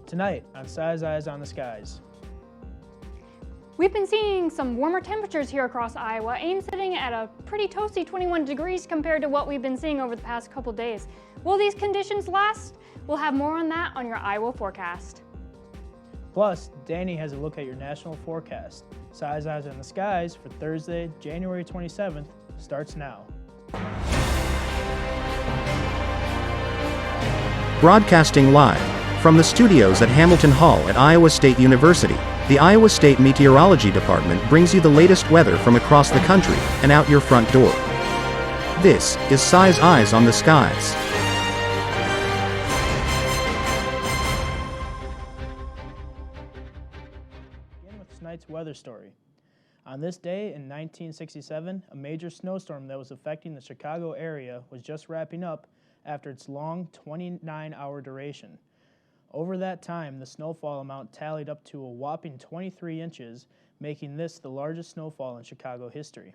Tonight on Size Eyes on the Skies. We've been seeing some warmer temperatures here across Iowa, and sitting at a pretty toasty 21 degrees compared to what we've been seeing over the past couple days. Will these conditions last? We'll have more on that on your Iowa forecast. Plus, Danny has a look at your national forecast. Size Eyes on the Skies for Thursday, January 27th starts now. Broadcasting live from the studios at Hamilton Hall at Iowa State University, the Iowa State Meteorology Department brings you the latest weather from across the country and out your front door. This is Size Eyes on the Skies. Begin with tonight's weather story. On this day in 1967, a major snowstorm that was affecting the Chicago area was just wrapping up after its long 29-hour duration. Over that time, the snowfall amount tallied up to a whopping 23 inches, making this the largest snowfall in Chicago history.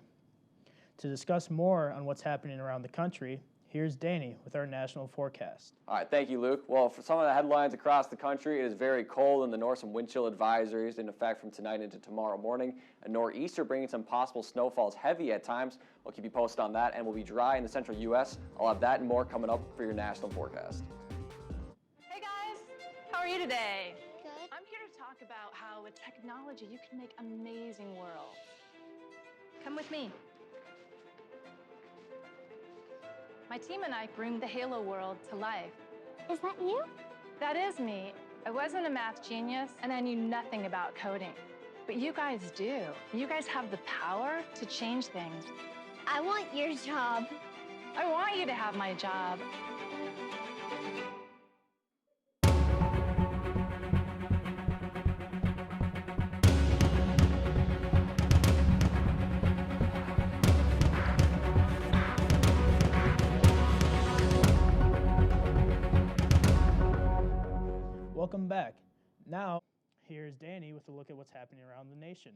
To discuss more on what's happening around the country, here's Danny with our national forecast. All right, thank you, Luke. Well, for some of the headlines across the country, it is very cold in the north. Some wind chill advisories in effect from tonight into tomorrow morning. A nor'easter bringing some possible snowfalls, heavy at times. We'll keep you posted on that, and we'll be dry in the central U.S. I'll have that and more coming up for your national forecast. Hey guys, how are you today? Good. I'm here to talk about how with technology you can make amazing worlds. Come with me. My team and I groomed the Halo world to life. Is that you? That is me. I wasn't a math genius and I knew nothing about coding. But you guys do. You guys have the power to change things. I want your job. I want you to have my job. Welcome back. Now, here's Danny with a look at what's happening around the nation.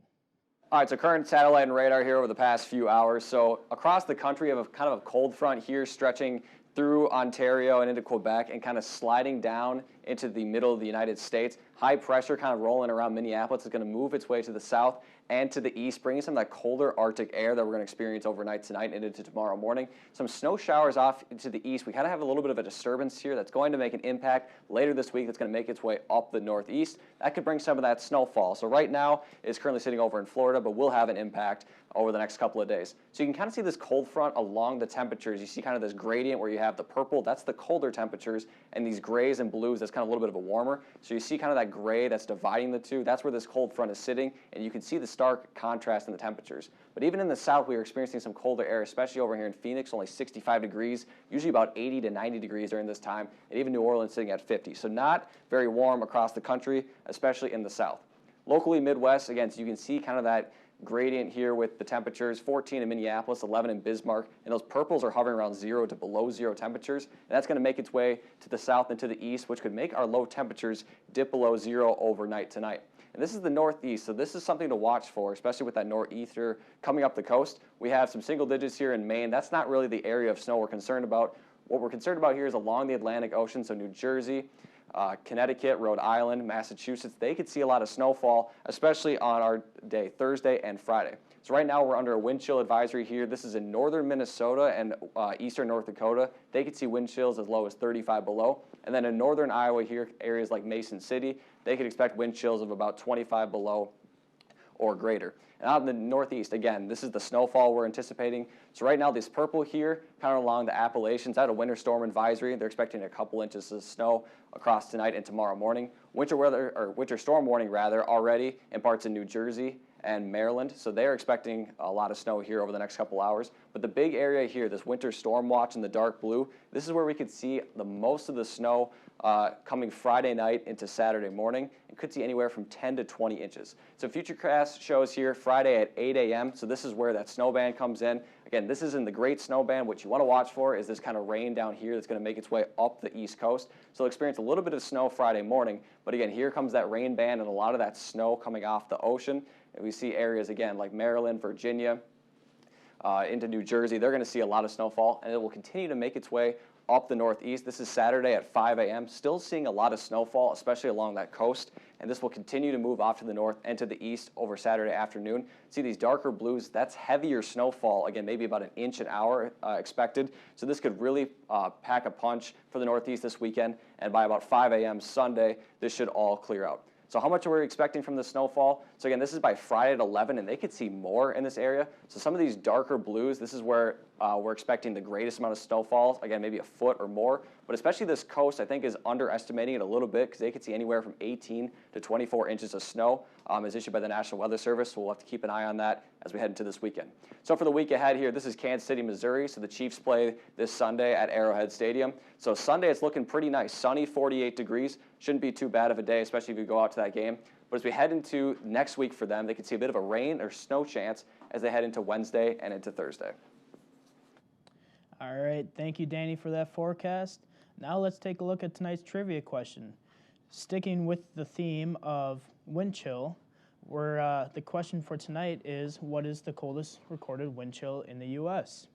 All right, so current satellite and radar here over the past few hours. So across the country, we have a kind of a cold front here stretching through Ontario and into Quebec and kind of sliding down into the middle of the United States. High pressure kind of rolling around Minneapolis is going to move its way to the south and to the east, bringing some of that colder Arctic air that we're going to experience overnight tonight and into tomorrow morning. Some snow showers off to the east. We kind of have a little bit of a disturbance here that's going to make an impact later this week that's going to make its way up the northeast. That could bring some of that snowfall. So right now it's currently sitting over in Florida, but will have an impact over the next couple of days. So you can kind of see this cold front along the temperatures. You see kind of this gradient where you have the purple, that's the colder temperatures, and these grays and blues, that's kind of a little bit of a warmer. So you see kind of that gray that's dividing the two. That's where this cold front is sitting, and you can see the stark contrast in the temperatures. But even in the south, we are experiencing some colder air, especially over here in Phoenix, only 65 degrees, usually about 80 to 90 degrees during this time, and even New Orleans sitting at 50. So not very warm across the country, especially in the south. Locally, Midwest, again, so you can see kind of that gradient here with the temperatures, 14 in Minneapolis, 11 in Bismarck, and those purples are hovering around 0 to below 0 temperatures, and that's going to make its way to the south and to the east, which could make our low temperatures dip below 0 overnight tonight. And this is the northeast, so this is something to watch for, especially with that nor'easter coming up the coast. We have some single digits here in Maine. That's not really the area of snow we're concerned about. What we're concerned about here is along the Atlantic Ocean, so New Jersey, Connecticut, Rhode Island, Massachusetts, they could see a lot of snowfall, especially on our day, Thursday and Friday. So right now we're under a wind chill advisory here. This is in northern Minnesota and eastern North Dakota. They could see wind chills as low as 35 below. And then in northern Iowa here, areas like Mason City, they could expect wind chills of about 25 below or greater. And out in the northeast, again, this is the snowfall we're anticipating. So right now, this purple here, kind of along the Appalachians, out a winter storm advisory. They're expecting a couple inches of snow across tonight and tomorrow morning. Winter storm warning rather, already in parts of New Jersey and Maryland. So they're expecting a lot of snow here over the next couple hours. But the big area here, this winter storm watch in the dark blue, this is where we could see the most of the snow coming Friday night into Saturday morning, and could see anywhere from 10 to 20 inches. So Futurecast shows here Friday at 8 a.m. So this is where that snow band comes in. Again, this is in the Great Snow Band. What you want to watch for is this kind of rain down here that's going to make its way up the East Coast. So we'll experience a little bit of snow Friday morning, but again, here comes that rain band and a lot of that snow coming off the ocean. And we see areas, again, like Maryland, Virginia, into New Jersey, they're going to see a lot of snowfall, and it will continue to make its way up the northeast. This is Saturday at 5 a.m. Still seeing a lot of snowfall, especially along that coast, and this will continue to move off to the north and to the east over Saturday afternoon. See these darker blues, that's heavier snowfall, again, maybe about an inch an hour expected. So this could really pack a punch for the northeast this weekend, and by about 5 a.m. Sunday, this should all clear out. So how much are we expecting from the snowfall? So again, this is by Friday at 11, and they could see more in this area. So some of these darker blues, this is where we're expecting the greatest amount of snowfall, again, maybe a foot or more. But especially this coast, I think, is underestimating it a little bit because they could see anywhere from 18 to 24 inches of snow as issued by the National Weather Service. So we'll have to keep an eye on that as we head into this weekend. So for the week ahead here, this is Kansas City, Missouri. So the Chiefs play this Sunday at Arrowhead Stadium. So Sunday, it's looking pretty nice. Sunny, 48 degrees. Shouldn't be too bad of a day, especially if you go out to that game. But as we head into next week for them, they could see a bit of a rain or snow chance as they head into Wednesday and into Thursday. All right, thank you, Danny, for that forecast. Now let's take a look at tonight's trivia question. Sticking with the theme of wind chill, the question for tonight is, what is the coldest recorded wind chill in the U.S.?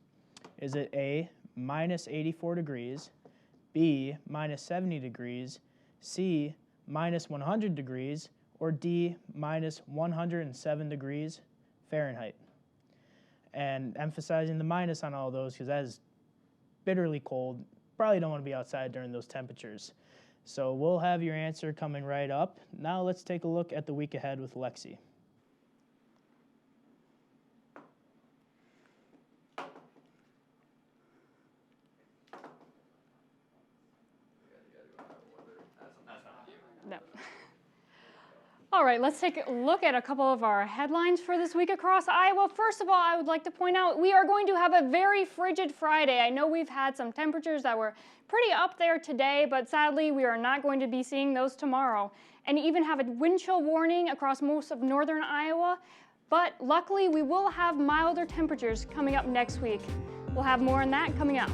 Is it A, minus 84 degrees, B, minus 70 degrees, C, minus 100 degrees, or D, minus 107 degrees Fahrenheit? And emphasizing the minus on all those because that is bitterly cold. Probably don't want to be outside during those temperatures. So we'll have your answer coming right up. Now let's take a look at the week ahead with Lexie. No. All right, let's take a look at a couple of our headlines for this week across Iowa. First of all, I would like to point out we are going to have a very frigid Friday. I know we've had some temperatures that were pretty up there today, but sadly we are not going to be seeing those tomorrow. And even have a wind chill warning across most of northern Iowa, but luckily we will have milder temperatures coming up next week. We'll have more on that coming up.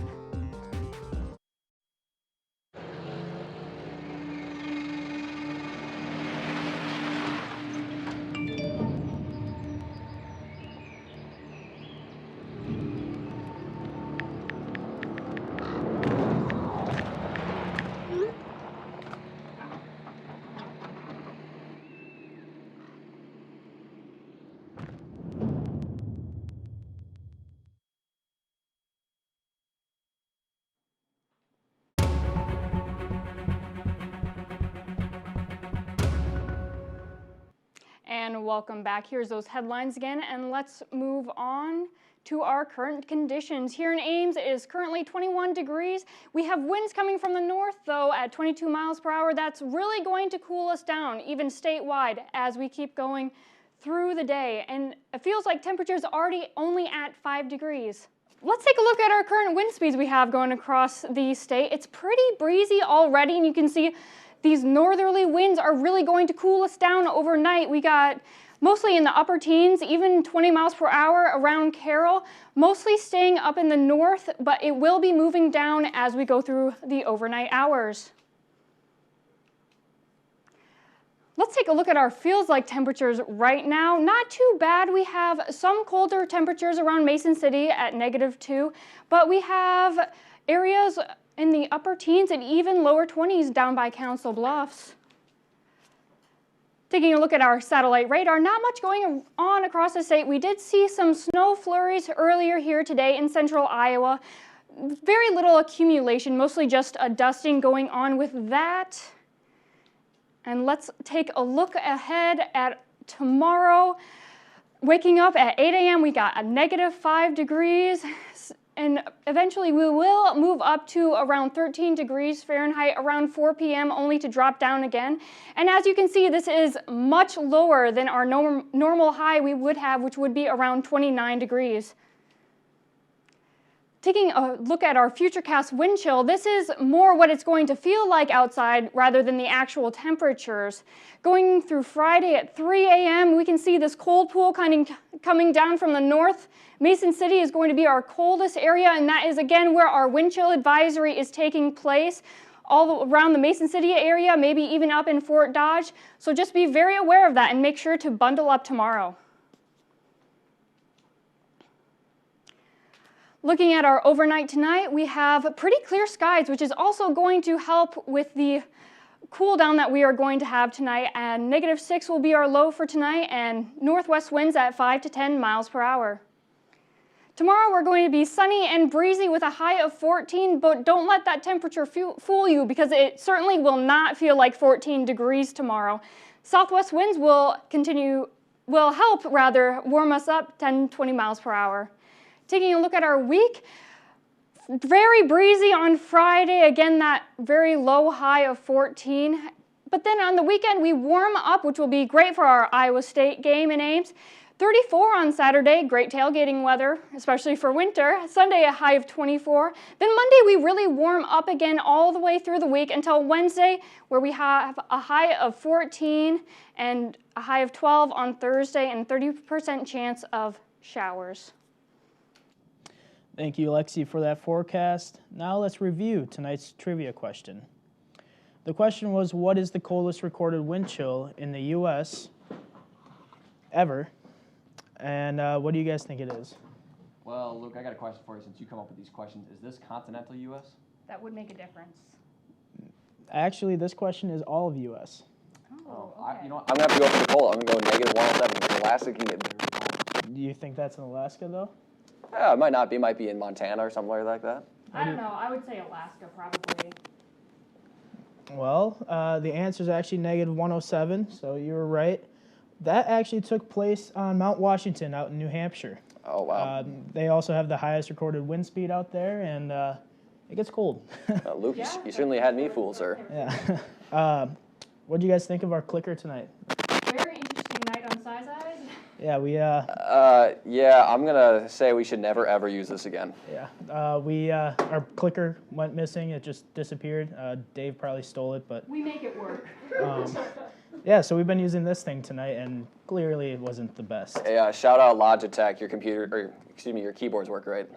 And welcome back. Here's those headlines again, and let's move on to our current conditions. Here in Ames, it is currently 21 degrees. We have winds coming from the north, though, at 22 miles per hour. That's really going to cool us down, even statewide, as we keep going through the day. And it feels like temperatures already only at 5 degrees. Let's take a look at our current wind speeds we have going across the state. It's pretty breezy already, and you can see these northerly winds are really going to cool us down overnight. We got mostly in the upper teens, even 20 miles per hour around Carroll, mostly staying up in the north, but it will be moving down as we go through the overnight hours. Let's take a look at our feels-like temperatures right now. Not too bad. We have some colder temperatures around Mason City at -2, but we have areas in the upper teens and even lower 20s down by Council Bluffs. Taking a look at our satellite radar, not much going on across the state. We did see some snow flurries earlier here today in central Iowa. Very little accumulation, mostly just a dusting going on with that. And let's take a look ahead at tomorrow. Waking up at 8 a.m., we got a -5 degrees. And eventually we will move up to around 13 degrees Fahrenheit around 4 p.m. only to drop down again. And as you can see, this is much lower than our normal high we would have, which would be around 29 degrees. Taking a look at our futurecast wind chill, this is more what it's going to feel like outside rather than the actual temperatures. Going through Friday at 3 a.m., we can see this cold pool kind of coming down from the north. Mason City is going to be our coldest area, and that is again where our wind chill advisory is taking place, all around the Mason City area, maybe even up in Fort Dodge. So just be very aware of that and make sure to bundle up tomorrow. Looking at our overnight tonight, we have pretty clear skies, which is also going to help with the cool down that we are going to have tonight. And -6 will be our low for tonight, and northwest winds at 5 to 10 miles per hour. Tomorrow we're going to be sunny and breezy with a high of 14, but don't let that temperature fool you, because it certainly will not feel like 14 degrees tomorrow. Southwest winds will help warm us up 10-20 miles per hour. Taking a look at our week, very breezy on Friday, again that very low high of 14. But then on the weekend we warm up, which will be great for our Iowa State game in Ames. 34 on Saturday, great tailgating weather, especially for winter. Sunday a high of 24. Then Monday we really warm up again all the way through the week until Wednesday, where we have a high of 14 and a high of 12 on Thursday and 30% chance of showers. Thank you, Lexie, for that forecast. Now let's review tonight's trivia question. The question was, what is the coldest recorded wind chill in the U.S. ever? And what do you guys think it is? Well, Luke, I got a question for you since you come up with these questions. Is this continental U.S.? That would make a difference. Actually, this question is all of U.S. Oh, okay. You know what? I'm going to have to go for the cold. I'm going to go -107 because Alaska can get very cold. Do you think that's in Alaska, though? Yeah, it might not be. It might be in Montana or somewhere like that. I don't know. I would say Alaska, probably. Well, the answer is actually -107, so you were right. That actually took place on Mount Washington out in New Hampshire. Oh, wow. They also have the highest recorded wind speed out there, and it gets cold. Luke, you certainly had me fooled, sir. Yeah. What do you guys think of our clicker tonight? Very interesting night on Size Eyes. Yeah, Yeah, I'm going to say we should never, ever use this again. Yeah. Our clicker went missing. It just disappeared. Dave probably stole it, but... We make it work. Yeah, so we've been using this thing tonight, and clearly it wasn't the best. Hey, shout out Logitech. Your keyboards work great.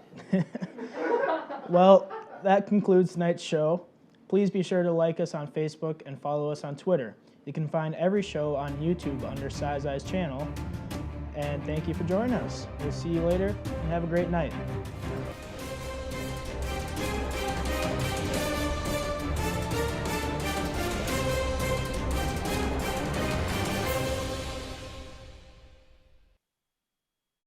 Well, that concludes tonight's show. Please be sure to like us on Facebook and follow us on Twitter. You can find every show on YouTube under Size Eyes channel. And thank you for joining us. We'll see you later, and have a great night.